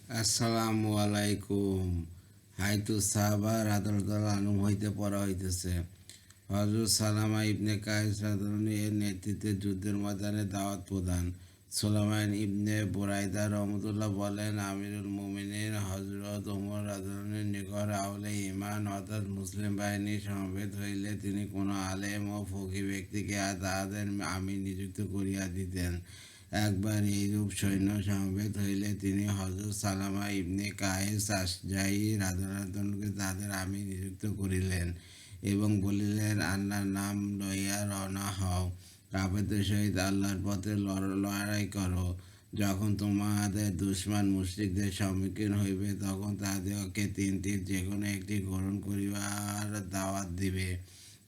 আসসালামু আলাইকুম। হাইতু সাহাবা রাদিয়াল্লাহু আনহুম হইতে পড়া হইতেছে। হযরত সালামা ইবনে কায়েস রাদিয়াল্লাহু এর নেতৃত্বে যুদ্ধের ময়দানে দাওয়াত প্রদান। সুলাইমান ইবনে বুরাইদা রহমতুল্লাহ বলেন, আমিরুল মুমিনিন হযরত ওমর রাদিয়াল্লাহুর নিকট আউলে ঈমান অর্থাৎ মুসলিম বাহিনী সমবেত হইলে তিনি কোনো আলেম ও ফকিহ ব্যক্তিকে তাহাদের আমির নিযুক্ত করিয়া দিতেন। একবার এইরূপ সৈন্য সমবেত হইলে তিনি হযরত সালামা ইবনে কায়েস আশজাঈ রাদিয়াল্লাহুকে তাদের আমির নিযুক্ত করিলেন এবং বলিলেন, আল্লাহর নাম লইয়া রওনা হও, কাফেরদের সহিত আল্লাহর পথে লড়াই করো। যখন তোমাদের দুশমন মুশরিকদের সম্মুখীন হইবে তখন তাহাদিগকে তিনটির যে কোনো একটি গ্রহণ করিবার দাওয়াত দিবে।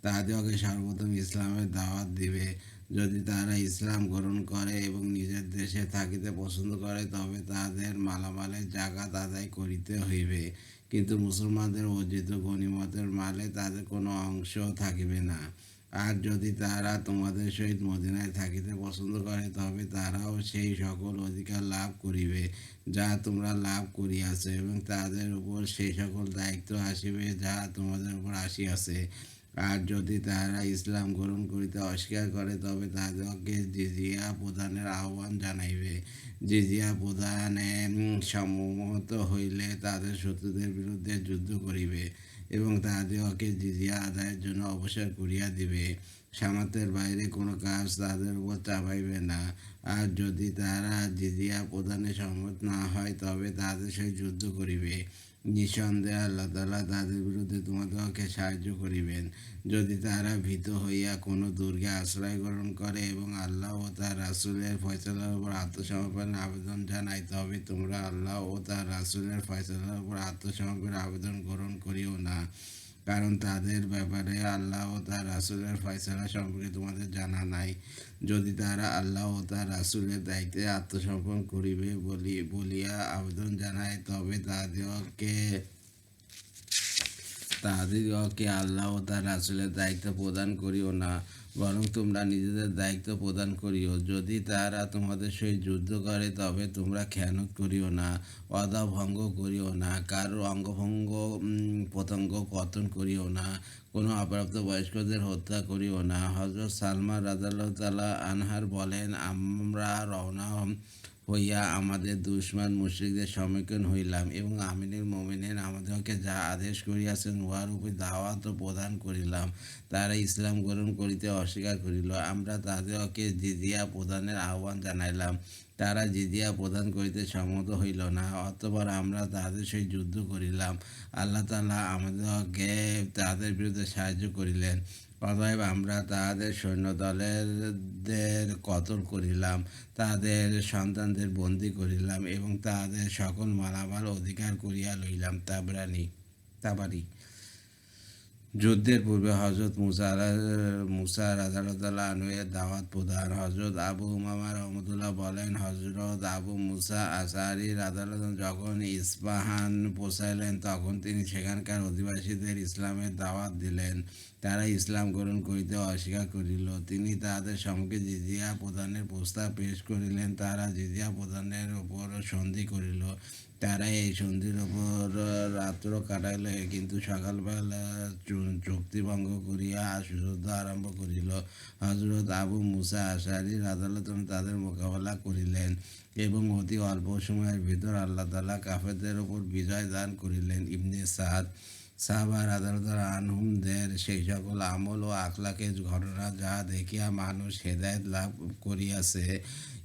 তাহাদিগকে সর্বপ্রথম ইসলামের দাওয়াত দিবে। যদি তাহারা ইসলাম গ্রহণ করে এবং নিজের দেশে থাকিতে পছন্দ করে তবে তাহাদের মালামালের জাকাত আদায় করিতে হইবে, কিন্তু মুসলমানদের অর্জিত গনিমতের মালে তাদের কোনো অংশ থাকিবে না। আর যদি তাহারা তোমাদের সহিত মদিনায় থাকিতে পছন্দ করে তবে তারাও সেই সকল অধিকার লাভ করিবে যা তোমরা লাভ করিয়াছ, এবং তাদের উপর সেই সকল দায়িত্ব আসিবে যা তোমাদের উপর আসিয়াছে। আর যদি তাহারা ইসলাম গ্রহণ করিতে অস্বীকার করে তবে তাহাদেরকে জিজিয়া প্রদানের আহ্বান জানাইবে। জিজিয়া প্রদানে সম্মত হইলে তাদের শত্রুদের বিরুদ্ধে যুদ্ধ করিবে এবং তাহাদিগকে জিজিয়া আদায়ের জন্য অবসর করিয়া দিবে। সামর্থ্যের বাইরে কোনো কাজ তাদের উপর চাপাইবে না। আর যদি তাহারা জিজিয়া প্রদানে সম্মত না হয় তবে তাহাদের সহিত যুদ্ধ করিবে। নিঃসন্দেহে আল্লাহ তাআলা তাদের বিরুদ্ধে তোমাদেরকে সাহায্য করিবেন। যদি তাহারা ভীত হইয়া কোনো দুর্গে আশ্রয় গ্রহণ করে এবং আল্লাহ ও তার রাসূলের ফয়সালার উপর আত্মসমর্পণের আবেদন জানায় তবে তোমরা আল্লাহ ও তার রাসূলের ফয়সালার উপর আত্মসমর্পণের আবেদন গ্রহণ করিও না, কারণ তাদের ব্যাপারে আল্লাহ ও তার রাসূলের ফয়সালা সম্পর্কে তোমাদের জানা নাই। যদি তারা আল্লাহ ও তার রাসূলের দায়িত্বে আত্মসমর্পণ করিবে বলিয়া আবেদন জানায় তবে তাহাদিগকে আল্লাহ ও তার রাসূলের দায়িত্ব প্রদান করিও না, বরং তোমরা নিজেদের দায়িত্ব প্রদান করিও। যদি তাহারা তোমাদের সহিত যুদ্ধ করে তবে তোমরা খেয়ানত করিও না, ওয়াদা ভঙ্গ করিও না, কারো অঙ্গভঙ্গ প্রত্যঙ্গ কর্তন করিও না, কোনো অপ্রাপ্ত বয়স্কদের হত্যা করিও না। হযরত সালমা রাদিয়াল্লাহু তাআলা আনহার বলেন, আমরা রওনা হইয়া আমাদের দুশমন মুশরিকদের সম্মুখীন হইলাম এবং আমিরুল মুমিনিন আমাদেরকে যা আদেশ করিয়াছেন উহার উপর দাওয়াত প্রদান করিলাম। তারা ইসলাম গ্রহণ করিতে অস্বীকার করিল। আমরা তাদেরকে জিজিয়া প্রদানের আহ্বান জানাইলাম। তারা জিজিয়া প্রদান করিতে সম্মত হইল না। অতঃপর আমরা তাদের সহিত যুদ্ধ করিলাম। আল্লাহ তাআলা আমাদেরকে তাদের বিরুদ্ধে সাহায্য করিলেন। অতএব আমরা তাহাদের সৈন্যদলের কতল করিলাম, তাদের সন্তানদের বন্দী করিলাম এবং তাহাদের সকল মালামাল অধিকার করিয়া লইলাম। তাবারি। যুদ্ধের পূর্বে হযরত মুসা রাদিয়াল্লাহু আনহু এর দাওয়াত প্রদান। হযরত আবু উমামা রাহমাতুল্লাহ বলেন, হযরত আবু মুসা আশআরী রাদিয়াল্লাহু আনহু যখন ইস্পাহান পৌঁছাইলেন তখন তিনি সেখানকার অধিবাসীদের ইসলামের দাওয়াত দিলেন। তারা ইসলাম গ্রহণ করিতে অস্বীকার করিল। তিনি তাহাদের সম্মুখে জিজিয়া প্রদানের প্রস্তাব পেশ করিলেন। তারা জিজিয়া প্রদানের উপর সন্ধি করিল। তারা এই সন্ধির ওপর রাত্র কাটাইল, কিন্তু সকালবেলা চুক্তি ভঙ্গ করিয়া যুদ্ধ আরম্ভ করিল। হযরত আবু মুসা আশআরী রাদিয়াল্লাহু আনহু তাদের মোকাবেলা করিলেন এবং অতি অল্প সময়ের ভিতর আল্লাহ তাআলা কাফেরদের উপর বিজয় দান করিলেন। ইবনে সাদ সাহাবা রাদিয়াল্লাহু আনহুমদের সেই সকল আমল ও আখলাকের ঘটনা যা দেখিয়া মানুষ হেদায়েত লাভ করিয়াছে।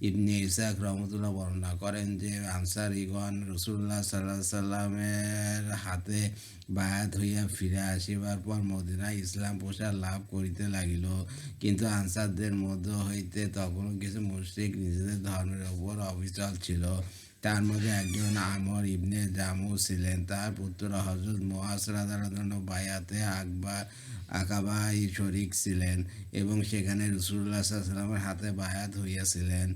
ইবনে ইসহাক রহমতুল্লাহ বর্ণনা করেন যে আনসারীগণ রাসূলুল্লাহ সাল্লাল্লাহু আলাইহি সাল্লামের হাতে বায়াত হইয়া ফিরে আসিবার পর মদিনায় ইসলাম প্রসার লাভ করিতে লাগিল, কিন্তু আনসারদের মধ্য হইতে তখনও কিছু মুশরিক নিজেদের ধর্মের উপর অবিচল ছিল। তার মধ্যে একজন আমর ইবনে জামু ছিলেন। তার পুত্র হযরত মুআজ রাদিয়াল্লাহু আনহু বায়াতে আকাবায় শরীক ছিলেন এবং সেখানে রাসূলুল্লাহ সাল্লাল্লাহু আলাইহি ওয়াসাল্লামের হাতে বায়াত হইয়াছিলেন।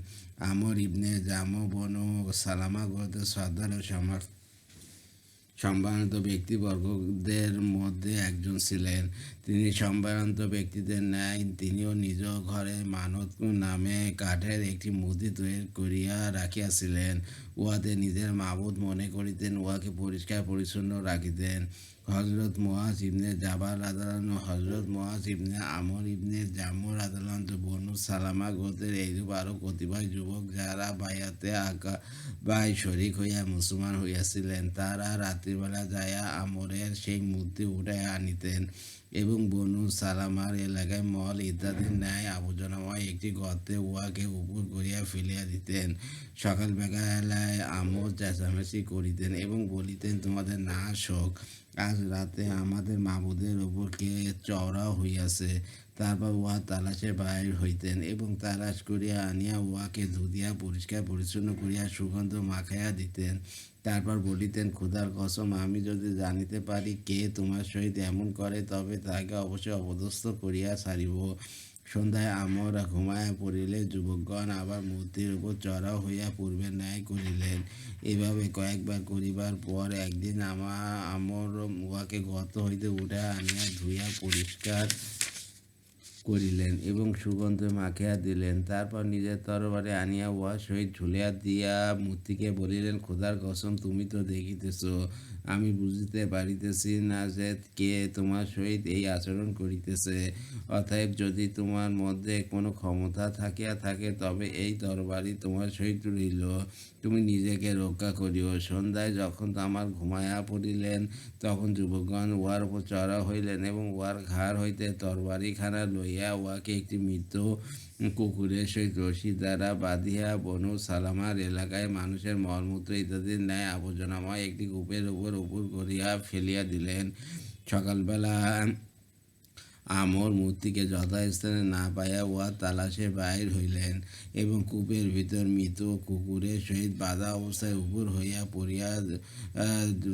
আমর ইবনে জামু বনু সালামা গোত্রের সর্দার ও সম্ভ্রান্ত ব্যক্তিবর্গদের মধ্যে একজন ছিলেন। তিনি সম্ভ্রান্ত ব্যক্তিদের ন্যায় তিনিও নিজ ঘরে মানত নামে কাঠের একটি মূর্তি তৈরি করিয়া রাখিয়াছিলেন। উহাতে নিজের মাবুদ মনে করিতেন, উহাকে পরিষ্কার পরিচ্ছন্ন রাখিতেন। হজরত মুআজ ইবনে জাবাল রাদিয়াল্লাহু আনহু, হজরত মুআজ ইবনে আমর ইবনে জামুহ রাদিয়াল্লাহু আনহু, বনু সালামা গোত্রের এইরূপ আরও কতিপয় যুবক যারা বায়াতে আকাবায় শরিক হইয়া মুসলমান হইয়াছিলেন, তারা রাত্রিবেলা যাইয়া আমরের সেই মূর্তি উঠাইয়া আনিতেন এবং বনু সালামার এলাকায় মল ইত্যাদির ন্যায় আবর্জনাময় একটি গর্তে উহাকে উপর করিয়া ফেলিয়া দিতেন। সকালবেলায় আমর চেঁচামেচি করিতেন এবং বলিতেন, তোমাদের নাশ হোক, আজ রাতে আমাদের মাবুদের ওপর কে চওড়াও হইয়াছে। তারপর উহা তালাশে বাহির হইতেন এবং তালাশ করিয়া আনিয়া উহাকে ধুইয়া পরিষ্কার পরিচ্ছন্ন করিয়া সুগন্ধ মাখাইয়া দিতেন। তারপর বলিতেন, খোদার কসম, আমি যদি জানিতে পারি কে তোমার সহিত এমন করে, তবে তাকে অবশ্যই অপদস্থ করিয়া ছাড়িব। সন্ধ্যায় আমরা ঘুমাইয়া পড়িলে যুবকগণ আবার মূর্তির উপর চড়াও হইয়া পূর্বের ন্যায় করিলেন। এভাবে কয়েকবার করিবার পর একদিন আমর উহাকে গর্ত হইতে উঠাইয়া আনিয়া ধুইয়া পরিষ্কার করিলেন এবং সুগন্ধ মাখিয়া দিলেন। তারপর নিজের তরবারি আনিয়া উহার সহিত ঝুলিয়া দিয়া মূর্তিকে বলিলেন, খোদার কসম, তুমি তো দেখিতেছ, আমি বুঝিতে পারিতেছি না যে কে তোমার সহিত এই আচরণ করিতেছে। অতএব যদি তোমার মধ্যে কোনো ক্ষমতা থাকিয়া থাকে, তবে এই তরবারি তোমার সহিত রইল, তুমি নিজেকে রক্ষা করিও। সন্ধ্যায় যখন আমার ঘুমাইয়া পড়িলেন, তখন যুবকগণ উহার উপর চড়া হইলেন এবং উহার ঘাড় হইতে তরবারিখানা লইয়া উহাকে একটি মৃত কুকুরের সহিত রশি দ্বারা বাঁধিয়া বনু সালামার এলাকায় মানুষের মলমূত্র ইত্যাদির ন্যায় আবর্জনাময় একটি কূপের উপর করিয়া ফেলিয়া দিলেন। সকালবেলা আমর মূর্তিকে যথাস্থানে না পাইয়া উহা তালাশে বাহির হইলেন এবং কূপের ভিতর মৃত কুকুরের সহিত বাঁধা অবস্থায় উপর হইয়া পড়িয়া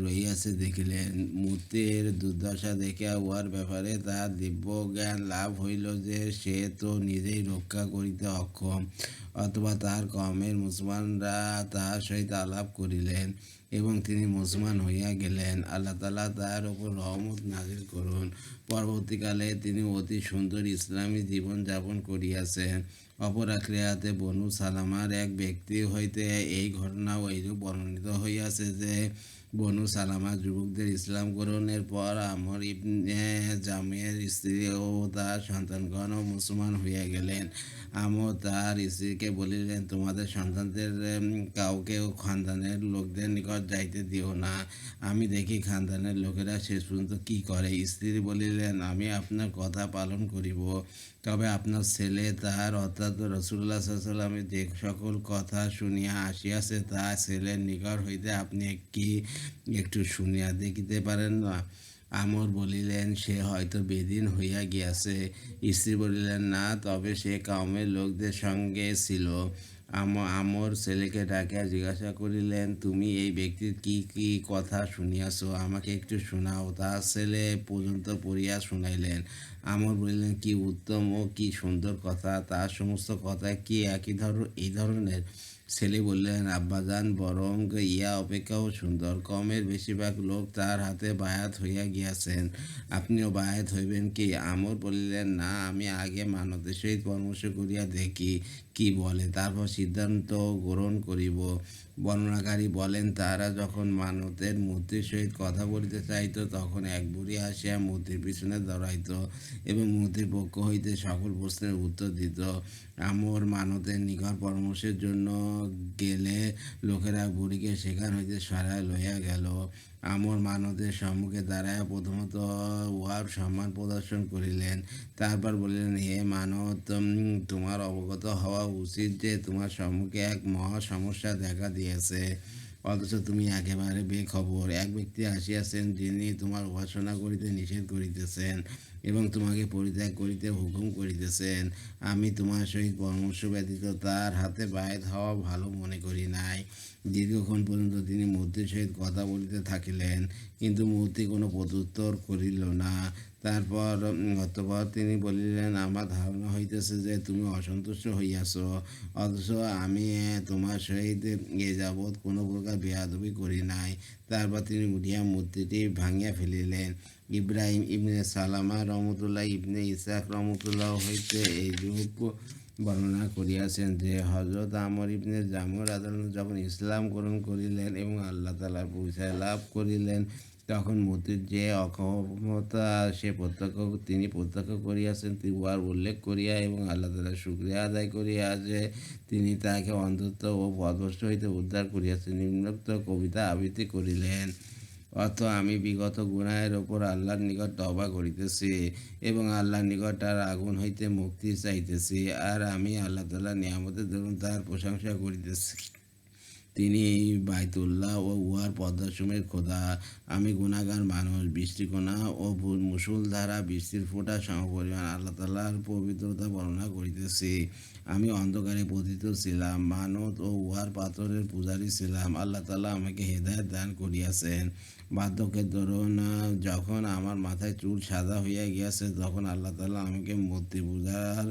রহিয়াছে দেখিলেন। মূর্তির দুর্দশা দেখিয়া উহার ব্যাপারে তাহার দিব্য জ্ঞান লাভ হইল যে সে তো নিজেই রক্ষা করিতে অক্ষম, অথবা তাহার কওমের মুসলমানরা তাহার সহিত আলাপ করিলেন এবং তিনি মুসলমান হইয়া গেলেন। আল্লাহ তাআলা তাহার উপর রহমত নাজিল করুন। পরবর্তীকালে তিনি অতি সুন্দর ইসলামী জীবন যাপন করিয়াছেন। অপর এক রিওয়ায়াতে বনু সালামার এক ব্যক্তি হইতে এই ঘটনাও এইরূপ বর্ণিত হইয়াছে যে, বনু সালামার যুবকদের ইসলাম গ্রহণের পর আমর ইবনে জামিয়ের স্ত্রী ও তার সন্তানগণও মুসলমান হইয়া গেলেন। আমর তাহার স্ত্রীকে বলিলেন, তোমাদের সন্তানদের কাউকেও খানদানের লোকদের নিকট যাইতে দিও না, আমি দেখি খানদানের লোকেরা শেষ পর্যন্ত কী করে। স্ত্রী বলিলেন, আমি আপনার কথা পালন করিব, তবে আপনার ছেলে তাহার অর্থাৎ রাসূলুল্লাহ সাল্লাল্লাহু আলাইহি ওয়াসাল্লামের যে সকল কথা শুনিয়া আসিয়াছে, তা ছেলের নিকট হইতে আপনি কি একটু শুনিয়া দেখিতে পারেন না? আমর বলিলেন, সে হয়তো বেদিন হইয়া গিয়াছে। স্ত্রী বলিলেন, না, তবে সে কওমের লোকদের সঙ্গে ছিল। আমর ছেলেকে ডাকিয়া জিজ্ঞাসা করিলেন, তুমি এই ব্যক্তির কি কি কথা শুনিয়াছ, আমাকে একটু শোনাও। তাহার ছেলে পর্যন্ত পড়িয়া শুনাইলেন। আমর বলিলেন, কি উত্তম ও কি সুন্দর কথা! তার সমস্ত কথাই কি এই ধরনের? ছেলে বললেন, আব্বাজান, বরং ইয়া অপেক্ষাও সুন্দর। কওমের বেশিরভাগ লোক তার হাতে বায়াত হইয়া গিয়াছেন, আপনিও বায়াত হইবেন কি? আমর বলিলেন, না, আমি আগে মানতের সহিত পরামর্শ করিয়া দেখি কি বলে, তারপর সিদ্ধান্ত গ্রহণ করিব। বর্ণনাকারী বলেন, তাহারা যখন মানতের মূর্তির সহিত কথা বলিতে চাইত, তখন এক বুড়ি আসিয়া মূর্তির পিছনে দাঁড়াইত এবং মূর্তির পক্ষ হইতে সকল প্রশ্নের উত্তর দিত। আমর মানতের নিকট পরামর্শের জন্য গেলে লোকেরা বুড়িকে সেখান হইতে সরাইয়া লইয়া গেল। আমর মানতের সম্মুখে দাঁড়াইয়া প্রথমত উহার সম্মান প্রদর্শন করিলেন। তারপর বলিলেন, হে মানত, তোমার অবগত হওয়া উচিত যে তোমার সম্মুখে এক মহা সমস্যা দেখা দিয়েছে, অথচ তুমি একেবারে বেখবর। এক ব্যক্তি আসিয়াছেন, যিনি তোমার উপাসনা করিতে নিষেধ করিতেছেন এবং তোমাকে পরিত্যাগ করিতে হুকুম করিতেছেন। আমি তোমার সহিত পরামর্শ ব্যতীত তার হাতে বায়াত হওয়া ভালো মনে করি নাই। দীর্ঘক্ষণ পর্যন্ত তিনি মূর্তির সহিত কথা বলিতে থাকিলেন, কিন্তু মূর্তি কোনো প্রত্যুত্তর করিল না। অতঃপর তিনি বলিলেন, আমার ধারণা হইতেছে যে তুমি অসন্তুষ্ট হইয়াছ, অথচ আমি তোমার সহিত এ যাবৎ কোনো প্রকার বেয়াদবি করি নাই। তারপর তিনি উঠিয়া মূর্তিটি ভাঙিয়া ফেলিলেন। ইব্রাহিম ইবনে সালামা রহমতুল্লাহ ইবনে ইসহাক রহমতুল্লাহ হইতে এইরূপ বর্ণনা করিয়াছেন যে হযরত আমর ইবনে জামুর রাদিয়াল্লাহু যখন ইসলাম গ্রহণ করিলেন এবং আল্লাহ তাআলার পরিচয় লাভ করিলেন, তখন মূর্তির যে অক্ষমতা তিনি প্রত্যক্ষ করিয়াছেন, উহার উল্লেখ করিয়া এবং আল্লাহ তাআলার শুকরিয়া আদায় করিয়া যে তিনি তাহাকে অন্ধত্ব ও পথভ্রষ্ট হইতে উদ্ধার করিয়াছেন, নিম্নোক্ত কবিতা আবৃত্তি করিলেন। অর্থ, আমি বিগত গুনাহের ওপর আল্লাহর নিকট তওবা করিতেছি এবং আল্লাহর নিকট তার আগুন হইতে মুক্তি চাইতেছি, আর আমি আল্লাহ তাআলার নিয়ামতের দরুন তাহার প্রশংসা করিতেছি। তিনি বাইতুল্লাহ ও উহার পদ্মাসমের খোদা। আমি গুনাহগার মানুষ। বৃষ্টিকণা ও মুষলধারা বৃষ্টির ফোঁটা সমপরিমাণ আল্লাহ তাআলার পবিত্রতা বর্ণনা করিতেছি। আমি অন্ধকারে পতিত ছিলাম, মানত ও উহার পাথরের পূজারী ছিলাম। আল্লাহ তাআলা আমাকে হেদায়েত দান করিয়াছেন। বার্ধক্যের দরুন যখন আমার মাথায় চুল সাদা হইয়া গিয়াছে, তখন আল্লাহ তাআলা আমাকে মূর্তি পূজার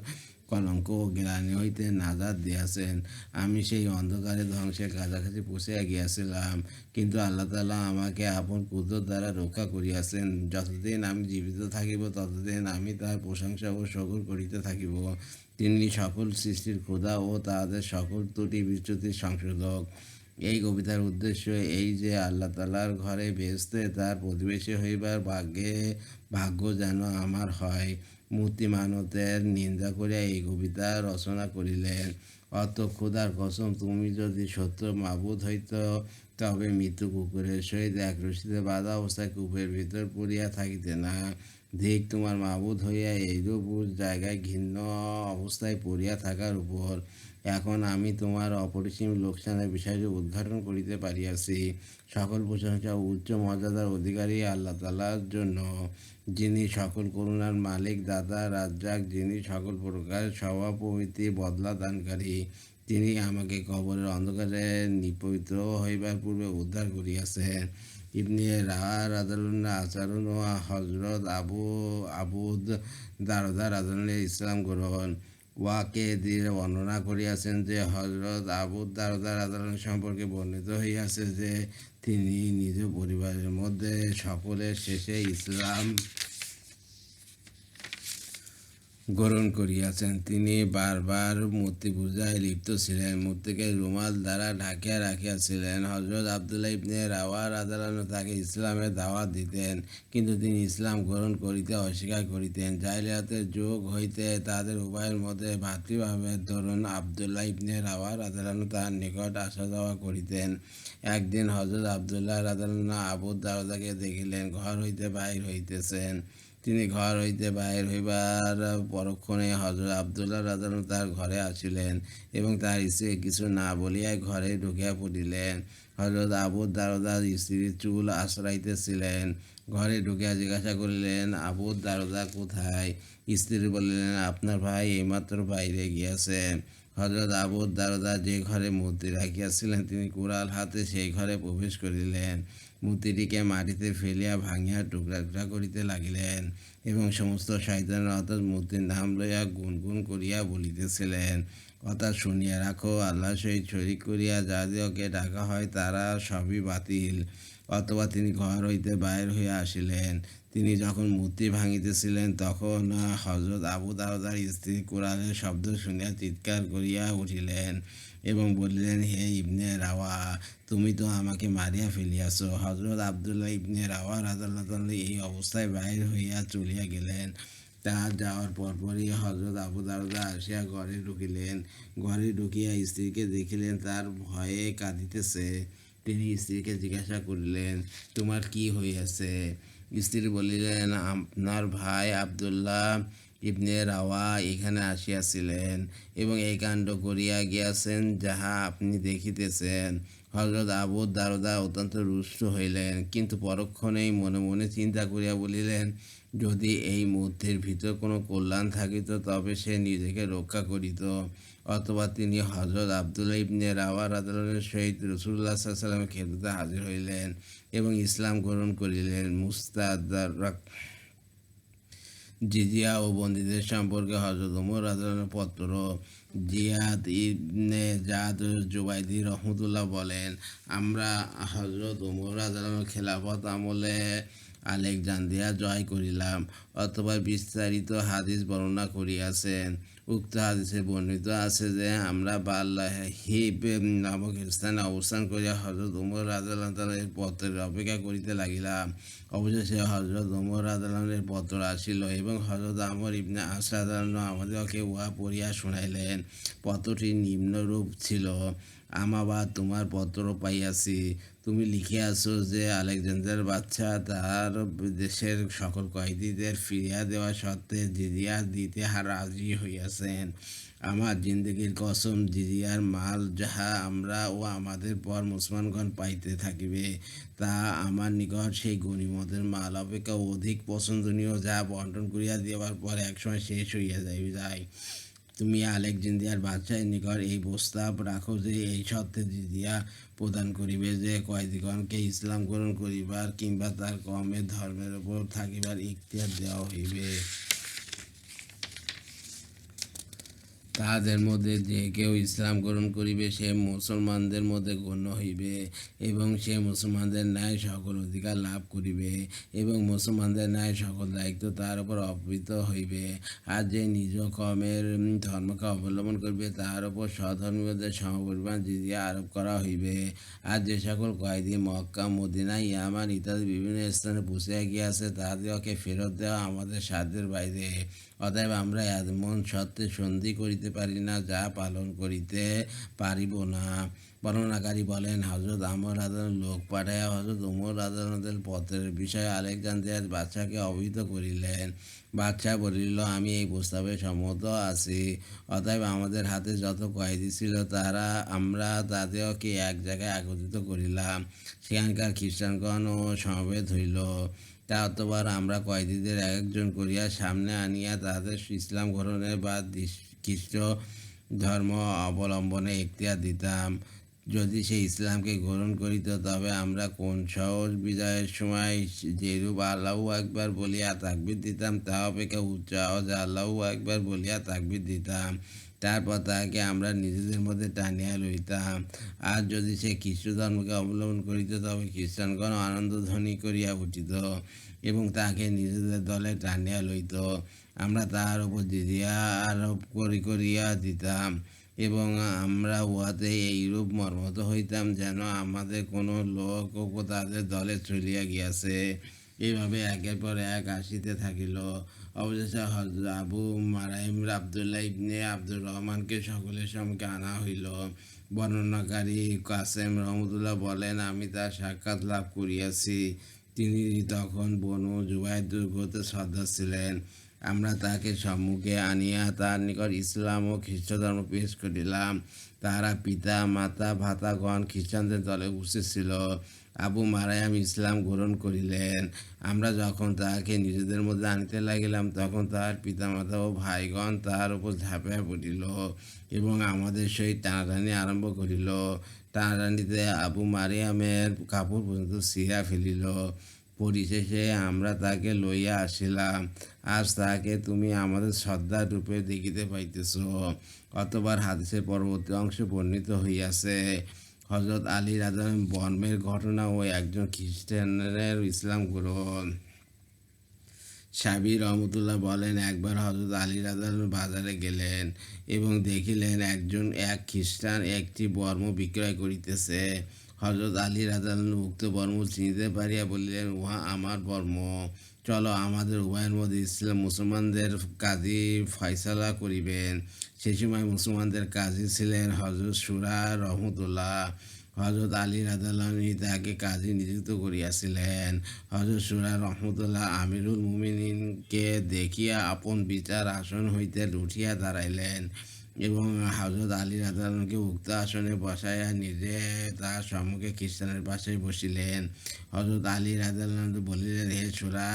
কলঙ্ক ও গ্লানি হইতে নাজাত দিয়াছেন। আমি সেই অন্ধকারে ধ্বংসের কাছাকাছি পৌঁছিয়া গিয়াছিলাম, কিন্তু আল্লাহ তাআলা আমাকে আপন কুদরত দ্বারা রক্ষা করিয়াছেন। যতদিন আমি জীবিত থাকিব, ততদিন আমি তাহার প্রশংসা ও শকর করিতে থাকিব। তিনি সকল সৃষ্টির খোদা ও তাহাদের সকল ত্রুটি বিচ্যুতির সংশোধক। এই কবিতার উদ্দেশ্য এই যে আল্লাহ তাআলার ঘরে বেহেশতে তার প্রতিবেশী হইবার ভাগ্য যেন আমার হয়। মূর্তি মানতের নিন্দা করিয়া এই কবিতা রচনা করিলেন। অর্থ, খোদার কসম, তুমি যদি সত্য মাবুদ হইত, তবে মৃত্যু কুকুরের সহিত এক রশিতে বাঁধা অবস্থায় কূপের ভিতর পড়িয়া থাকিতে না। ধিক তোমার মাবুদ হইয়া এইরূপ জায়গায় ঘৃণ্য অবস্থায় পড়িয়া থাকার উপর। এখন আমি তোমার অপরিসীম লোকসানের বিষয়টি উদ্ঘাটন করিতে পারিয়াছি। সকল প্রশংসা ও উচ্চ মর্যাদার অধিকারী আল্লাহ তাআলার জন্য, যিনি সকল করুণার মালিক, দাতা, রাজ্জাক, যিনি সকল প্রকার স্বভাব প্রভৃতি বদলা দানকারী। তিনি আমাকে কবরের অন্ধকারে নিপতিত হইবার পূর্বে উদ্ধার করিয়াছেন। ইবনে রাদিয়াল্লাহু আচরণ ও হযরত আবুদ দারদা রাদিয়াল্লাহু ইসলাম গ্রহণ। ওয়াকেদির বর্ণনা করিয়াছেন যে হযরত আবু দারদা রাদিয়াল্লাহু সম্পর্কে বর্ণিত হইয়াছে যে তিনি নিজ পরিবারের মধ্যে সকলের শেষে ইসলাম গ্রহণ করিয়াছেন। তিনি বারবার মূর্তি পূজায় লিপ্ত ছিলেন, মূর্তিকে রুমাল দ্বারা ঢাকিয়া রাখিয়াছিলেন। হযরত আব্দুল্লাহ ইবনে রাওয়া রাদিয়াল্লাহু তাকে ইসলামের দাওয়াত দিতেন, কিন্তু তিনি ইসলাম গ্রহণ করিতে অস্বীকার করিতেন। জাহিলিয়াতের যুগ হইতে তাদের উভয়ের মধ্যে ভ্রাতৃভাবের দরুন আব্দুল্লাহ ইবনে রাওয়া রাদিয়াল্লাহু তাহার নিকট আসা যাওয়া করিতেন। একদিন হযরত আব্দুল্লাহ রাদিয়াল্লাহু আবু দারদাকে দেখিলেন ঘর হইতে বাহির হইতেছেন। তিনি ঘর হইতে বাহির হইবার পরক্ষণে হযরত আব্দুল্লাহ রাদিয়াল্লাহু তাহার ঘরে আসিলেন এবং তাহার স্ত্রীকে কিছু না বলিয়াই ঘরে ঢুকিয়া পড়িলেন। হযরত আবু দারদার স্ত্রীর চুল আঁচড়াইতেছিলেন। ঘরে ঢুকিয়া জিজ্ঞাসা করিলেন, আবু দারদা কোথায়? স্ত্রী বলিলেন, আপনার ভাই এইমাত্র বাইরে গিয়াছেন। হযরত আবু দারদা যে ঘরে মূর্তি রাখিয়াছিলেন, তিনি কুড়াল হাতে সেই ঘরে প্রবেশ করিলেন। মূর্তিটিকে মাটিতে ফেলিয়া ভাঙিয়া টুকরা টুকরা করিতে লাগিলেন এবং সমস্ত শয়তানের অর্থাৎ মূর্তির নাম লইয়া গুনগুন করিয়া বলিতেছিলেন, কথা শুনিয়া রাখো, আল্লাহর সহিত শরীক করিয়া যাদিওকে ডাকা হয় তারা সবই বাতিল। অথবা তিনি ঘর হইতে বাহির হইয়া আসিলেন। তিনি যখন মূর্তি ভাঙিতেছিলেন, তখন হযরত আবু দারদার স্ত্রী কুরআনের শব্দ শুনিয়া চিৎকার করিয়া উঠিলেন এবং বলিলেন, হে ইবনে রাওয়া, তুমি তো আমাকে মারিয়া ফেলিয়াছ। হযরত আব্দুল্লাহ ইবনে রাওয়া রাদিয়াল্লাহু এই অবস্থায় বাহির হইয়া চলিয়া গেলেন। তাহার যাওয়ার পরপরই হযরত আবু দারদা আসিয়া ঘরে ঢুকিলেন। ঘরে ঢুকিয়া স্ত্রীকে দেখিলেন তার ভয়ে কাঁদিতেছে। তিনি স্ত্রীকে জিজ্ঞাসা করিলেন, তোমার কি হইয়াছে? স্ত্রী বলিলেন, আপনার ভাই আব্দুল্লাহ ইবনে রাওয়া এখানে আসিয়াছিলেন এবং এই কাণ্ড করিয়া গিয়াছেন যাহা আপনি দেখিতেছেন। হযরত আবু দারদা অত্যন্ত রুষ্ট হইলেন, কিন্তু পরক্ষণেই মনে মনে চিন্তা করিয়া বলিলেন, যদি এই মূর্তির ভিতর কোনো কল্যাণ থাকিত, তবে সে নিজেকে রক্ষা করিত। অথবা তিনি হযরত আব্দুল্লাহ ইবনে রাওয়া রাদিয়াল্লাহু সহিত রাসূলুল্লাহ সাল্লাল্লাহু আলাইহি ওয়াসাল্লামের খেদমতে হাজির হইলেন এবং ইসলাম গ্রহণ করিলেন। মুস্তাদরাক জিজিয়া ও বন্দীদের সম্পর্কে হযরত ওমর রাদিয়াল্লাহু আনহু পত্র। জিয়াদ ইবনে জাদ জুবাইদি রহমতুল্লাহ বলেন, আমরা হযরত ওমর রাদিয়াল্লাহু আনহুর খেলাফত আমলে আলেকজান্দ্রিয়া জয় করিলাম। অথবা বিস্তারিত হাদিস বর্ণনা করিয়াছেন। উক্ত হাদিসে বর্ণিত আছে যে আমরা বাল্লাহিব নামক স্থানে অবস্থান করিয়া হযরত ওমর রাদিয়াল্লাহু তাআলার এর পত্রের অপেক্ষা করিতে লাগিলাম। অবশেষে হযরত ওমর রাদিয়াল্লাহু এর পত্র আসিল এবং হযরত আমর ইবনে আস রাদিয়াল্লাহু আমাদেরকে উহা পড়িয়া শুনাইলেন। পত্রটি নিম্নরূপ ছিল: আমাবাদ, তোমার পত্র পাইয়াছি। তুমি লিখিয়াছ যে আলেকজান্দ্রিয়ার বাদশা তাহার দেশের সকল কয়েদীদের ফিরিয়া দেওয়া সত্ত্বে জিজিয়া দিতে রাজি হইয়াছেন। আমার জিন্দগির কসম, জিজিয়ার মাল যাহা আমরা ও আমাদের পর মুসলমানগণ পাইতে থাকিবে, তা আমার নিকট সেই গনিমতের মাল অপেক্ষা অধিক পছন্দনীয়, যা বন্টন করিয়া দেওয়ার পর একসময় শেষ হইয়া যায়। তুমি আলেকজান্দ্রিয়ার বাদশাহের নিকট এই প্রস্তাব রাখো যে এই সত্ত্বে জিজিয়া প্রদান করিবে যে কয়েদীগণকে ইসলাম গ্রহণ করিবার কিংবা তার কওমের ধর্মের উপর থাকিবার ইখতিয়ার দেওয়া হইবে। তাহাদের মধ্যে যে কেউ ইসলাম গ্রহণ করিবে সে মুসলমানদের মধ্যে গণ্য হইবে এবং সে মুসলমানদের ন্যায় সকল অধিকার লাভ করিবে এবং মুসলমানদের ন্যায় সকল দায়িত্ব তার উপর অর্পিত হইবে। আর যে নিজ কওমের ধর্মকে অবলম্বন করিবে তাহার উপর স্বধর্মীয়দের সমপরিমাণ জিজিয়া আরোপ করা হইবে। আর যে সকল কয়েদি মক্কা, মদিনা, ইয়ামান ইত্যাদি বিভিন্ন স্থানে পুষিয়া গিয়াছে তাহাদিগকে ফেরত দেওয়া আমাদের সাধ্যের বাইরে। অতএব আমরা এমন সত্ত্বে সন্ধি করিতে পারি না যা পালন করিতে পারিব না। বর্ণনাকারী বলেন, হযরত আমর রাদিয়াল্লাহু লোক পাঠাইয়া হযরত ওমর রাদিয়াল্লাহু পত্রের বিষয়ে আলেকজান্দ্রিয়ার বাদশাকে অবহিত করিলেন। বাদশাহ বলিল, আমি এই প্রস্তাবে সম্মত আছি। অতএব আমাদের হাতে যত কয়েদি ছিল আমরা তাদেরকে এক জায়গায় একত্রিত করিলাম। সেখানকার খ্রিস্টানগণও সমবেত হইল। অতঃপর আমরা কয়েদিদের একজন করিয়া সামনে আনিয়া তাদের ইসলাম গ্রহণের বা খ্রিস্ট ধর্ম অবলম্বনে এখতিয়ার দিতাম। যদি সে ইসলামকে গ্রহণ করিত তবে আমরা কোন সহজ বিজয়ের সময় যেরূপ আল্লাহু আকবার বলিয়া তাকবীর দিতাম তা অপেক্ষা উচ্চ আওয়াজে আল্লাহু আকবার বলিয়া তাকবীর দিতাম। তারপর তাহাকে আমরা নিজেদের মধ্যে টানিয়া লইতাম। আর যদি সে খ্রিস্ট ধর্মকে অবলম্বন করিত তবে খ্রিস্টানগণ আনন্দধ্বনি করিয়া উঠিত এবং তাহাকে নিজেদের দলে টানিয়া লইত। আমরা তাহার উপর জিজিয়া আরোপ করিয়া দিতাম এবং আমরা উহাতে এইরূপ মর্মত হইতাম যেন আমাদের কোনো লোক তাদের দলে চলিয়া গিয়াছে। এইভাবে একের পর এক আসিতে থাকিল। অবশেষে হযরত আবু মারাইম আব্দুল্লাহ ইবনে আব্দুর রহমানকে সকলের সম্মুখে আনা হইল। বর্ণনাকারী কাসেম রহমতুল্লাহ বলেন, আমি তার সাক্ষাৎ লাভ করিয়াছি। তিনি তখন বনু জুবাইর দুর্গতে সর্দার ছিলেন। আমরা তাকে সম্মুখে আনিয়া তার নিকট ইসলাম ও খ্রিস্ট ধর্ম পেশ করিলাম। তাহারা পিতা, মাতা, ভাতাগণ খ্রিস্টানদের দলে উপস্থিত ছিল। আবু মারায়াম ইসলাম গ্রহণ করিলেন। আমরা যখন তাহাকে নিজেদের মধ্যে আনিতে লাগিলাম তখন তাহার পিতামাতা ও ভাইগণ তাহার উপর ঝাঁপিয়া পড়িল এবং আমাদের সহিত টানাটানি আরম্ভ করিল। টানাটানিতে আবু মারিয়ামের কাপড় পর্যন্ত ছিঁড়া ফেলিল। পরিশেষে আমরা তাকে লইয়া আসিলাম। আজ তাহাকে তুমি আমাদের সর্দার রূপে দেখিতে পাইতেছ। অতঃপর হাদিসের পরবর্তী অংশে বর্ণিত হইয়াছে, হযরত আলী রাদিয়াল্লাহু বর্মের ঘটনা ও একজন খ্রিস্টানের ইসলাম গ্রহণ। সাবির রহমতুল্লাহ বলেন, একবার হযরত আলী রাদিয়াল্লাহু বাজারে গেলেন এবং দেখিলেন এক খ্রিস্টান একটি বর্ম বিক্রয় করিতেছে। হযরত আলী রাদিয়াল্লাহু উক্ত বর্ম চিনিতে পারিয়া বলিলেন, উহা আমার বর্ম। চলো, আমাদের উভয়ের মধ্যে মুসলমানদের কাজী ফয়সালা করিবেন। সে সময় মুসলমানদের কাজী ছিলেন হযরত শুরা রহমতুল্লাহ। হযরত আলী রাদিয়াল্লাহু তাহাকে কাজী নিযুক্ত করিয়াছিলেন। হযরত শুরা রহমতুল্লাহ আমিরুল মুমিনিনকে দেখিয়া আপন বিচার আসন হইতে উঠিয়া দাঁড়াইলেন এবং হযরত আলী রাদিয়াল্লাহুকে উক্ত আসনে বসাইয়া নিজে তাহার সম্মুখে খ্রিস্টানের পাশে বসিলেন। হযরত আলী রাদিয়াল্লাহু বলিলেন, হে শুরা,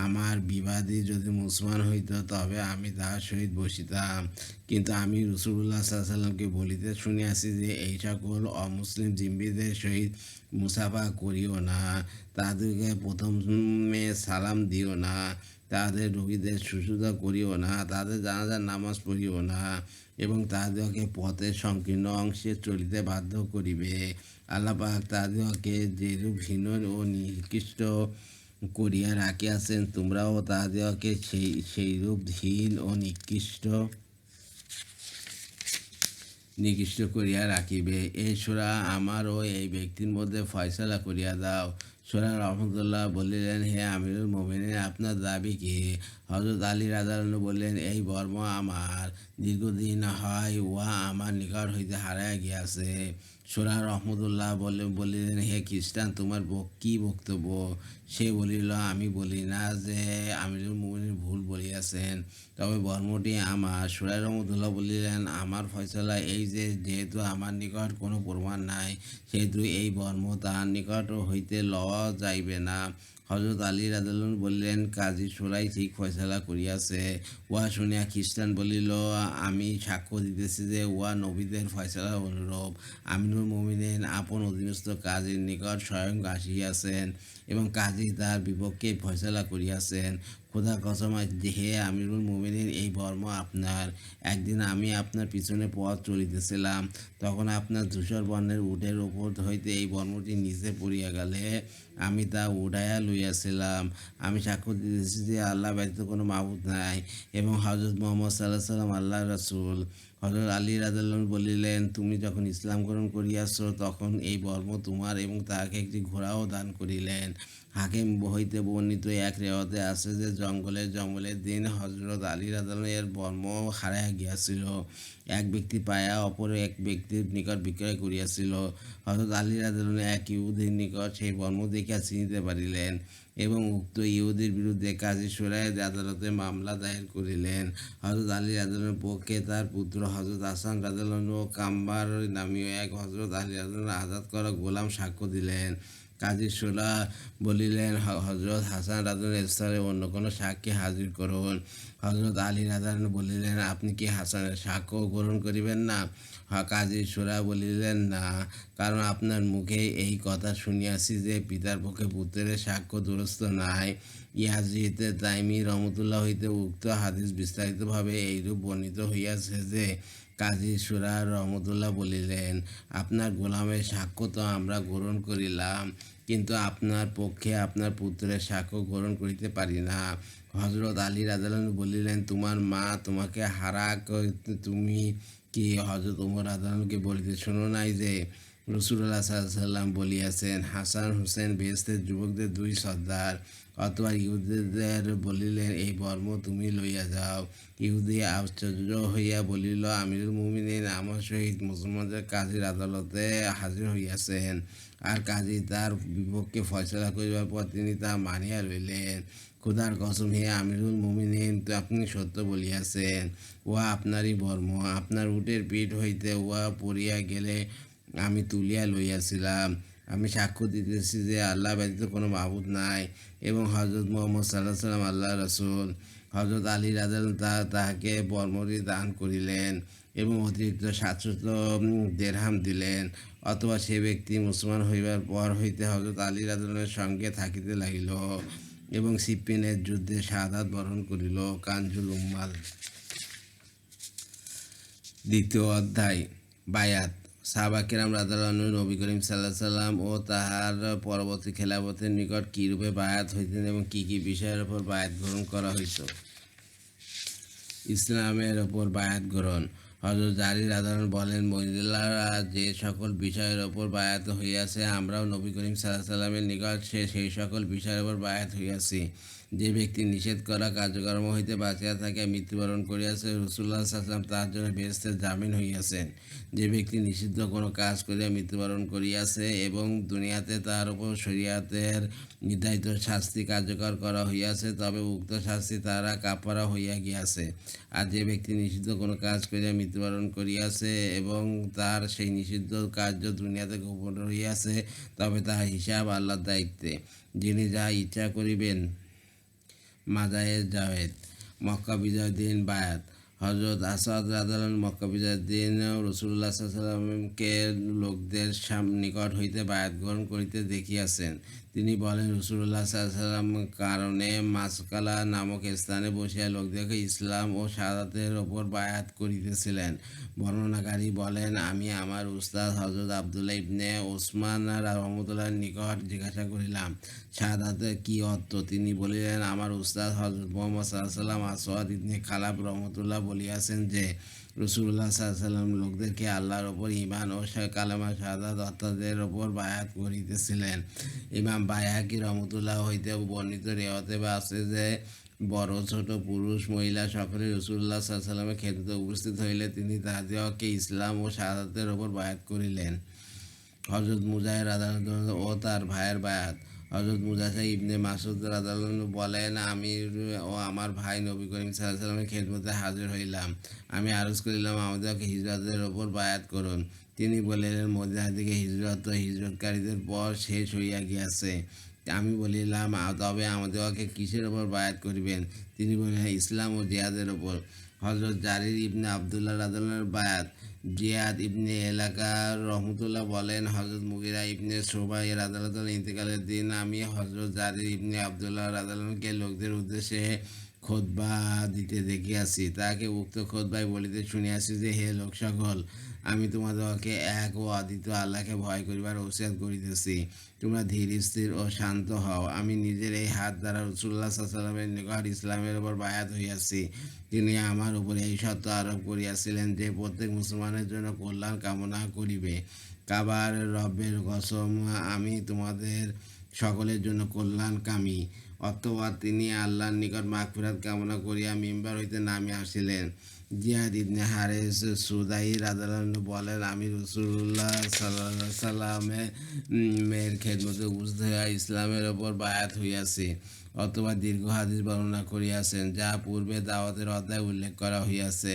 আমার বিবাদী যদি মুসলমান হইত তবে আমি তাহার সহিত বসিতাম, কিন্তু আমি রসুলুল্লাহ সাল্লাল্লাহু আলাইহি ওয়াসাল্লামকে বলিতে শুনিয়াছি যে এই সকল অমুসলিম জিম্মিদের সহিত মুসাফা করিও না, তাদেরকে প্রথমে সালাম দিও না, তাদের রোগীদের শুশ্রূষা করিও না, তাদের জানাজার নামাজ পড়িও না এবং তাদেরকে পথের সংকীর্ণ অংশে চলিতে বাধ্য করিবে। আল্লাহ পাক তাদেরকে যেরূপ হীন ও নিকৃষ্ট করিয়া রাখিয়াছেন, তোমরাও তাদেরকে সেইরূপ হীন ও নিকৃষ্ট করিয়া রাখিবে। এই সূরা আমার ও এই ব্যক্তির মধ্যে ফয়সালা করিয়া দাও। সূরা রহমতুল্লাহ বলিলেন, হে আমিরুল মুমিনিন, আপনার দাবি কি? হযরত আলী রাদিয়াল্লাহু বললেন, এই বর্ম আমার দীর্ঘদিন হয় উহা আমার নিকট হইতে হারাইয়া গিয়াছে। সূরা রহমতুল্লাহ বলিলেন, হে খ্রিস্টান, তোমার কি বক্তব্য? সে বলিল, আমি বলি না যে আমিরুল মুমিনিন ভুল বলিয়াছেন, তবে বর্মটি আমার। সূরা রহমতুল্লাহ বলিলেন, আমার ফয়সালা এই যে, যেহেতু আমার নিকট কোনো প্রমাণ নাই, সেহেতু এই বর্ম তাহার নিকট হইতে লওয়া যাইবে না। হযরত আলী রাদিয়াল্লাহু বললেন, কাজী শূরাই ঠিক ফয়সালা করিয়াছে। উহা শুনিয়া খ্রিস্টান বলিল, আমি সাক্ষ্য দিতেছি যে উহা নবীদের ফয়সালা অনুরূপ। আমিরুল মুমিনিন আপন অধীনস্থ কাজীর নিকট স্বয়ং আসিয়াছেন এবং কাজী তার বিপক্ষে ফয়সালা করিয়াছেন। খোদার কসম, হে আমিরুল মুমিনিন, এই বর্ম আপনার। একদিন আমি আপনার পিছনে পথ চলিতেছিলাম, তখন আপনার ধূসর বর্ণের উটের উপর হইতে এই বর্মটি নিচে পড়িয়া গেলে আমি তা উঠাইয়া লইয়াছিলাম। আমি সাক্ষ্য দিতেছি যে আল্লাহ ব্যতীত কোনো মাবুদ নাই এবং হযরত মুহাম্মদ সাল্লাল্লাহু আলাইহি ওয়াসাল্লাম আল্লাহর রাসূল। হযরত আলী রাদিয়াল্লাহু বলিলেন, তুমি যখন ইসলাম গ্রহণ করিয়াছ তখন এই বর্ম তোমার এবং তাহাকে একটি ঘোড়াও দান করিলেন। হাকিম হইতে বর্ণিত এক রেওয়াতে আছে যে জঙ্গলের দিন হযরত আলী রাদিয়াল্লাহু এর বর্ম হারাইয়া গিয়াছিল। এক ব্যক্তি পায়া অপর এক ব্যক্তির নিকট বিক্রয় করিয়াছিল। হযরত আলী রাদিয়াল্লাহু এক ইহুদীর নিকট সেই বর্ম দেখিয়া চিনিতে পারিলেন এবং উক্ত ইহুদীর বিরুদ্ধে কাজী শূরায় আদালতে মামলা দায়ের করিলেন। হযরত আলী রাদিয়াল্লাহুর পক্ষে তার পুত্র হযরত হাসান রাদিয়াল্লাহু ও কাম্বার নামীয় এক হযরত আলী রাদিয়াল্লাহু আজাদ করা গোলাম সাক্ষ্য দিলেন। কাজী শূরা বলিলেন, হযরত হাসান রাদিয়াল্লাহু স্থলে অন্য কোনো সাক্ষী হাজির করুন। হযরত আলী রাদিয়াল্লাহু বলিলেন, আপনি কি হাসানের সাক্ষ্য গ্রহণ করিবেন না? কাজী শূরা বলিলেন, না, কারণ আপনার মুখে এই কথা শুনিয়াছি যে পিতার পক্ষে পুত্রের সাক্ষ্য দুরস্ত নাই। ইয়াজিদ তাইমি রহমতুল্লাহ হইতে উক্ত হাদিস বিস্তারিতভাবে এইরূপ বর্ণিত হইয়াছে যে, কাজী শূরা রহমতুল্লাহ বলিলেন, আপনার গোলামের সাক্ষ্য তো আমরা গ্রহণ করিলাম, কিন্তু আপনার পক্ষে আপনার পুত্রের সাক্ষ্য গ্রহণ করিতে পারি না। হযরত আলী রাদিয়াল্লাহু বলিলেন, তোমার মা তোমাকে হারাক, তুমি কি হযরত ওমর রাদিয়াল্লাহুকে বলিতে শোনো নাই যে রাসূলুল্লাহ সাল্লাল্লাহু আলাইহি ওয়াসাল্লাম বলিয়াছেন, হাসান হুসেন বেহেশতের যুবকদের দুই সর্দার? অথবা ইহুদীদের বলিলেন, এই বর্ম তুমি লইয়া যাও। ইহুদী আশ্চর্য হইয়া বলিল, আমিরুল মুমিনিন আমার সহিত মুসলমানদের কাজীর আদালতে হাজির হইয়াছেন, আর কাজী তার বিপক্ষে ফয়সালা করিবার পর তিনি তা মানিয়া লইলেন। খোদার কসম, হে আমিরুল মুমিনিন, আপনি সত্য বলিয়াছেন। উহা আপনারই বর্ম। আপনার উটের পিঠ হইতে উহা পড়িয়া গেলে আমি তুলিয়া লইয়াছিলাম। আমি সাক্ষ্য দিতেছি যে আল্লাহ ব্যতীত কোনো মাবুদ নাই এবং হযরত মুহাম্মদ সাল্লাল্লাহু আলাইহি ওয়াসাল্লাম আল্লাহর রাসূল। হযরত আলী রাদিয়াল্লাহু তাহাকে বর্মটি দান করিলেন এবং অতিরিক্ত 700 দিরহাম দিলেন। অথবা সে ব্যক্তি মুসলমান হইবার পর হইতে হযরত আলী রাদিয়াল্লাহুর সঙ্গে থাকিতে লাগিল এবং সিফফিনের যুদ্ধে শাহাদাত বরণ করিল। কানজুল উম্মাল। দ্বিতীয় অধ্যায়, বায়াত। সাহাবা কিরাম রাদিয়াল্লাহু আনহুম নবী করিম সাল্লাল্লাহু আলাইহি ওয়াসাল্লাম ও তাহার পরবর্তী খেলাফতের নিকট কিরূপে বায়াত হইতেন এবং কি কি বিষয়ের উপর বায়াত গ্রহণ করা হইত। ইসলামের ওপর বায়াত গ্রহণ। হযরত আলী রাদিয়াল্লাহু বলেন, মহিলারা যে সকল বিষয়ের ওপর বায়াত হইয়াছে, আমরাও নবী করিম সাল্লাল্লাহু আলাইহি ওয়াসাল্লামের নিকট সেই সকল বিষয়ের ওপর বায়াত হইয়াছি। যে ব্যক্তি নিষেধ করা কার্যকর্ম হইতে বাঁচিয়া থাকিয়া মৃত্যুবরণ করিয়াছে, রাসূলুল্লাহ সাল্লাল্লাহু আলাইহি ওয়াসাল্লাম তাহার জন্য বেহেশতের জামিন হইয়াছেন। যে ব্যক্তি নিষিদ্ধ কোনো কাজ করিয়া মৃত্যুবরণ করিয়াছে এবং দুনিয়াতে তাহার উপর শরীয়তের নির্ধারিত শাস্তি কার্যকর করা হইয়াছে, তবে উক্ত শাস্তি তাহারা কাফারা হইয়া গিয়াছে। আর যে ব্যক্তি নিষিদ্ধ কোনো কাজ করিয়া মৃত্যুবরণ করিয়াছে এবং তার সেই নিষিদ্ধ কার্য দুনিয়াতে গোপন রহিয়াছে, তবে তাহার হিসাব আল্লাহর দায়িত্বে। যিনি যাহা ইচ্ছা করিবেন মাজায়ে জাওয়েদ। মক্কা বিজয়ের দিন বায়াত। হজরত আসাদ রাদিয়াল্লাহু মক্কা বিজয়ের দিন রাসূলুল্লাহ সাল্লাল্লাহু আলাইহি ওয়াসাল্লামকে লোকদের নিকট হইতে বায়াত গ্রহণ করিতে দেখিয়াছেন। তিনি বলেন, রাসূলুল্লাহ সাল্লাল্লাহু আলাইহি ওয়াসাল্লাম কারণে মাসকালা নামক স্থানে বসিয়া লোকদেরকে ইসলাম ও শাহাদাতের ওপর বায়াত করিতেছিলেন। বর্ণনাকারী বলেন, আমি আমার উস্তাদ হযরত আব্দুল্লাহ ইবনে ওসমান রাহমাতুল্লাহর নিকট জিজ্ঞাসা করিলাম, শাহাদাতের কী অর্থ? তিনি বলিলেন, আমার উস্তাদ হযরত মুহাম্মদ সাল্লাল্লাহু আলাইহি ওয়াসাল্লাম আসওয়াদ ইবনে খালাব রহমতুল্লাহ বলিয়াছেন যে, রাসূলুল্লাহ সাল্লাল্লাহু আলাইহি ওয়াসাল্লাম লোকদেরকে আল্লাহর ওপর ঈমান ও কালেমা শাহাদাত অর্থাৎের ওপর বায়াত করিতেছিলেন। ইমাম বাইহাকী রহমতুল্লাহ হইতে বর্ণিত রিওয়ায়েতে আছে যে, বড় ছোট পুরুষ মহিলা সকলে রাসূলুল্লাহ সাল্লাল্লাহু আলাইহি ওয়াসাল্লামের খেদমতে উপস্থিত হইলে তিনি তাহাদিগকে ইসলাম ও শাহাদাতের ওপর বায়াত করিলেন। হযরত মুজাহিদ রাদিয়াল্লাহু ও তার ভাইয়ের বায়াত। হযরত মুজাহিদ ইবনে মাসউদ রাদিয়াল্লাহু বলেন, আমি ও আমার ভাই নবী করিম সাল্লাল্লাহু আলাইহি ওয়াসাল্লামের খেদমতে হাজির হইলাম। আমি আরজ করিলাম, আমাদেরকে হিজরতের ওপর বায়াত করুন। তিনি বলিলেন, মদিনা থেকে হিজরত ও হিজরতকারীদের পর শেষ হইয়া গিয়াছে। আমি বলিলাম, তবে আমাদেরকে কিসের ওপর বায়াত করিবেন? তিনি বলিলেন, ইসলাম ও জিহাদের ওপর। হযরত জারির ইবনে আব্দুল্লাহ রাদিয়াল্লাহু বায়াত। জিয়াদ ইবনে এলাকার রহমতুল্লাহ বলেন, হযরত মুগিরা ইবনে শুবা রাদিয়াল্লাহু ইন্তেকালের দিন আমি হযরত জারির ইবনে আব্দুল্লাহ রাদিয়াল্লাহুকে লোকদের উদ্দেশ্যে খুতবা দিতে দেখিয়াছি। তাকে উক্ত খুতবায় বলিতে শুনিয়াছি যে, হে লোক সকল, আমি তোমাদেরকে এক ও অদ্বিতীয় আল্লাহকে ভয় করিবার ওসিয়ত করিতেছি। তোমরা ধীর স্থির ও শান্ত হও। আমি নিজের এই হাত দ্বারা রাসূলুল্লাহ সাল্লাল্লাহু আলাইহি ওয়াসাল্লামের নিকট ইসলামের ওপর বায়াত হইয়াছি। তিনি আমার উপর এই শর্ত আরোপ করিয়াছিলেন যে, প্রত্যেক মুসলমানের জন্য কল্যাণ কামনা করিবে। কাবার রব্বের কসম, আমি তোমাদের সকলের জন্য কল্যাণকামী। অতঃপর তিনি আল্লাহর নিকট মাগফিরাত কামনা করিয়া মিম্বার হইতে নামিয়া আসিলেন। জিয়াদ ইবনে হারেস সুদাই রাদিয়াল্লাহু বলেন, আমি রাসূলুল্লাহ সাল্লাল্লাহু আলাইহি ওয়াসাল্লামের মেয়ের খেদমতে উপস্থিত হইয়া ইসলামের ওপর বায়াত হইয়াছি। অথবা দীর্ঘ হাদিস বর্ণনা করিয়াছেন, যা পূর্বে দাওয়াতের অধ্যায়ে উল্লেখ করা হইয়াছে।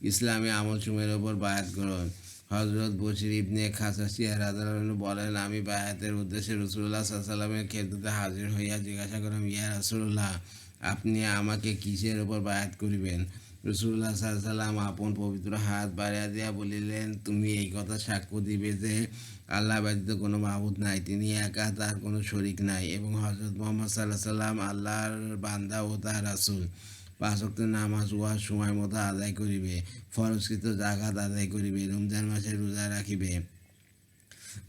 ইসলামী আমলসমূহের ওপর বায়াত গ্রহণ। হযরত বশির ইবনে খাসাসিয়া রাদিয়াল্লাহু বলেন, আমি বায়াতের উদ্দেশ্যে রাসূলুল্লাহ সাল্লাল্লাহু আলাইহি ওয়াসাল্লামের খেদমতে হাজির হইয়া জিজ্ঞাসা করলাম, ইয়া রাসূলুল্লাহ, আপনি আমাকে কিসের ওপর বায়াত করিবেন? রাসূলুল্লাহ সাল্লাল্লাহু আলাইহি ওয়াসাল্লাম আপন পবিত্র হাত বাড়াইয়া দিয়া বলিলেন, তুমি এই কথা সাক্ষ্য দিবে যে আল্লাহ ব্যতীত কোনো মাবুদ নাই, তিনি একা, তার কোনো শরীক নাই, এবং হযরত মুহাম্মদ সাল্লাল্লাহু আলাইহি ওয়াসাল্লাম আল্লাহর বান্দা ও তার রাসূল। 5 ওয়াক্ত নামাজ উহার সময় মতো আদায় করিবে, ফরজকৃত যাকাত আদায় করিবে, রমজান মাসে রোজা রাখিবে,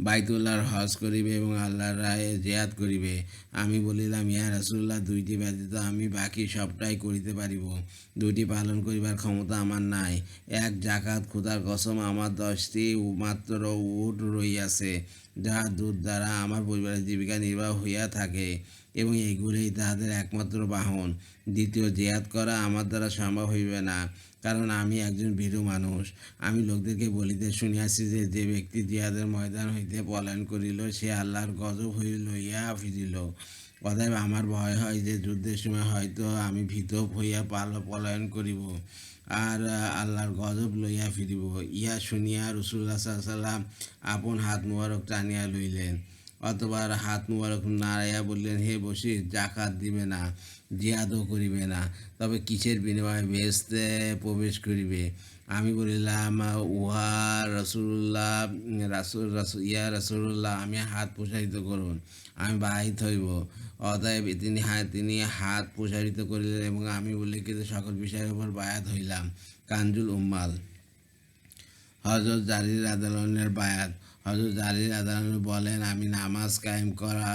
বাইতুল্লাহর হজ করিবে এবং আল্লাহর রাহে জিহাদ করিবে। আমি বলিলাম, ইয়া রাসূলুল্লাহ, দুইটি ব্যতীত আমি বাকি সবটাই করিতে পারিব। দুইটি পালন করিবার ক্ষমতা আমার নাই। এক, যাকাত। খোদার কসম, আমার 10টি মাত্র উট রহিয়াছে, যাহার দুধ দ্বারা আমার পরিবারের জীবিকা নির্বাহ হইয়া থাকে, এবং এইগুলোই তাহাদের একমাত্র বাহন। দ্বিতীয়, জিহাদ করা আমার দ্বারা সম্ভব হইবে না, কারণ আমি একজন ভীরু মানুষ। আমি লোকদেরকে বলিতে শুনিয়াছি যে, যে ব্যক্তি জিহাদের ময়দান হইতে পলায়ন করিল, সে আল্লাহর গজব লইয়া ফিরিল। অতএব আমার ভয় হয় যে যুদ্ধের সময় হয়তো আমি ভীত হইয়া পলায়ন করিব আর আল্লাহর গজব লইয়া ফিরিব। ইহা শুনিয়া রাসূলুল্লাহ সাল্লাল্লাহু আলাইহি ওয়াসাল্লাম আপন হাত মুবারক টানিয়া লইলেন। অতঃপর হাত মুবারক নাড়াইয়া বললেন, হে বশির, যাকাত দিবে না, জিহাদও করিবে না, তবে কিসের বিনিময়ে বেহেশতে প্রবেশ করিবে? আমি বলিলাম, উহা ইয়া রাসূলুল্লাহ, আমি হাত প্রসারিত করুন, আমি বাহিত হইব। অতএব তিনি হাত প্রসারিত করিলেন এবং আমি উল্লেখিত সকল বিষয়ের উপর বায়াত হইলাম। কানজুল উম্মাল। হযরত জারির রাদিয়াল্লাহু বায়াত। হযরত জারির রাদিয়াল্লাহু বলেন, আমি নামাজ কায়েম করা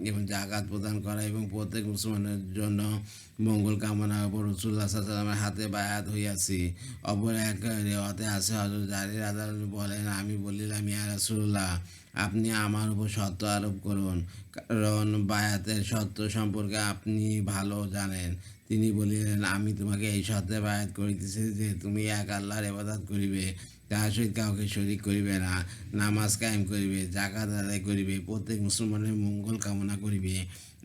এবং যাকাত প্রদান করা এবং প্রত্যেক মুসলমানের জন্য মঙ্গল কামনার উপর রাসূলুল্লাহ সাল্লাল্লাহু আলাইহি ওয়াসাল্লামের হাতে বায়াত হইয়াছি। অপর এক রিওয়ায়াতে আছে, হযরত জারির রাদিয়াল্লাহু বলেন, আমি বলিলাম, ইয়া রাসূলুল্লাহ, আপনি আমার উপর শর্ত আরোপ করুন, কারণ বায়াতের শর্ত সম্পর্কে আপনি ভালো জানেন। তিনি বলিলেন, আমি তোমাকে এই শর্তে বায়াত করিতেছি যে, তুমি এক আল্লাহর ইবাদত করিবে, তাহার সহিত কাউকে শরিক করিবে না, নামাজ কায়েম করিবে, জাকাত আদায় করিবে, প্রত্যেক মুসলমানের মঙ্গল কামনা করিবে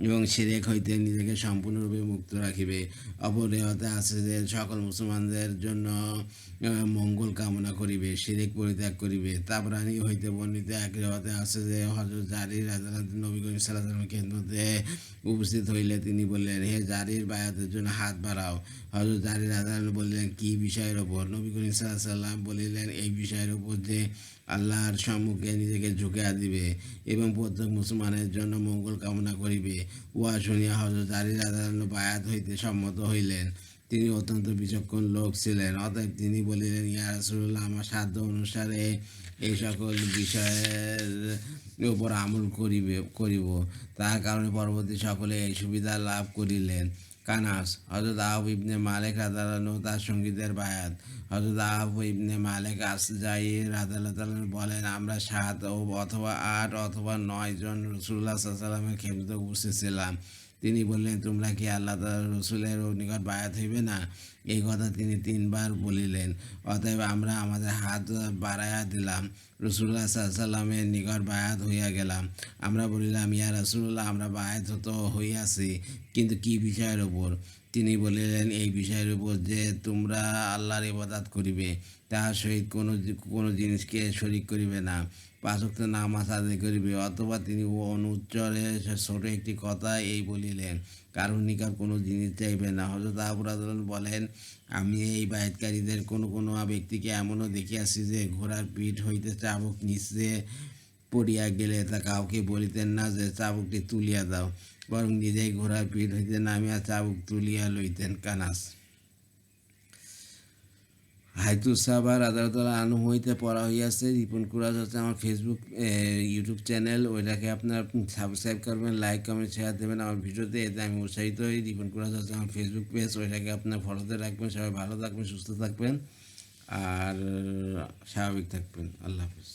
এবং শিরক হইতে নিজেকে সম্পূর্ণরূপে মুক্ত রাখিবে। অপর রেওয়াতে আছে যে সকল মুসলমানদের জন্য মঙ্গল কামনা করিবে, শিরক পরিত্যাগ করিবে। তাবরানী হইতে বর্ণিত এক রেওয়াতে আছে যে হযরত জারির রাদিয়াল্লাহু নবী করিম সাল্লাল্লাহু আলাইহি ওয়াসাল্লামের খেদমতে উপস্থিত হইলে তিনি বললেন, হে জারির, বায়াতের জন্য হাত বাড়াও। হযরত জারির রাদিয়াল্লাহু বললেন, কি বিষয়ের ওপর? নবী করিম সাল্লাল্লাহু আলাইহি ওয়াসাল্লাম বলিলেন, এই বিষয়ের ওপর যে আল্লাহর সম্মুখে নিজেকে ঝুঁকিয়া দিবে এবং প্রত্যেক মুসলমানের জন্য মঙ্গল কামনা করিবে। উহা শুনিয়া হযরত জারির রাদিয়াল্লাহু বায়াত হইতে সম্মত হইলেন। তিনি অত্যন্ত বিচক্ষণ লোক ছিলেন, অতএব তিনি বলিলেন, ইয়া রাসূলুল্লাহ, আমার সাধ্য অনুসারে এই সকল বিষয়ের উপর আমল করিব। তার কারণে পরবর্তী সকলে এই সুবিধা লাভ করিলেন। কানাস, হযরত আউফ ইবনে মালিক রাদিয়াল্লাহু তার সঙ্গীদের বায়াত। হযরত আউফ ইবনে মালিক আসজাই রাদিয়াল্লাহু বলেন, আমরা 7 অথবা 8 অথবা 9 জন রাসূলুল্লাহ সাল্লাল্লাহু আলাইহি ওয়াসাল্লামের খেদমতে উপস্থিত ছিলাম। তিনি বললেন, তোমরা কি আল্লাহ তাআলার রাসূলের নিকট বায়াত হইবে না? এই কথা তিনি 3 বার বলিলেন। অতএব আমরা আমাদের হাত বাড়াইয়া দিলাম, রাসূলুল্লাহ সাল্লাল্লাহু আলাইহি ওয়াসাল্লামের নিকট বায়াত হইয়া গেলাম। আমরা বলিলাম, ইয়া রাসূলুল্লাহ, আমরা বায়াত তো হইয়াছি, কিন্তু কি বিষয়ের উপর? তিনি বলিলেন, এই বিষয়ের উপর যে তোমরা আল্লাহর ইবাদত করিবে, তাহার সহিত কোনো জিনিসকে শরিক করিবে না, 5 ওয়াক্ত নামাজ আদায় করিবে। অথবা তিনি অনুচ্চরে ছোট একটি কথা এই বলিলেন, কারণ নিকট কোনো জিনিস চাইবে না। হযরত আবু রাদিয়াল্লাহু বলেন, আমি এই বায়াতকারীদের কোনো ব্যক্তিকে এমনও দেখিয়াছি যে ঘোড়ার পিঠ হইতে চাবুক নিচে পড়িয়া গেলে তা কাউকে বলিতেন না যে চাবুকটি তুলিয়া দাও, বরং নিজেই ঘোড়ার পিঠ হইতে নামিয়া চাবুক তুলিয়া লইতেন। কানাস, হাইতুসাবা রাদিয়াল্লাহু আনহু হইতে পড়া হইয়াছে। রিপন কুরাজ হচ্ছে আমার ফেসবুক ইউটিউব চ্যানেল, ওইটাকে আপনার সাবস্ক্রাইব করবেন, লাইক কমেন্ট শেয়ার দেবেন আমার ভিডিওতে, এতে আমি উৎসাহিত হই। রিপন কুরাজ হচ্ছে আমার ফেসবুক পেজ, ওইটাকে আপনার ফলোতে রাখবেন। সবাই ভালো থাকবেন, সুস্থ থাকবেন আর স্বাভাবিক থাকবেন। আল্লাহ হাফিজ।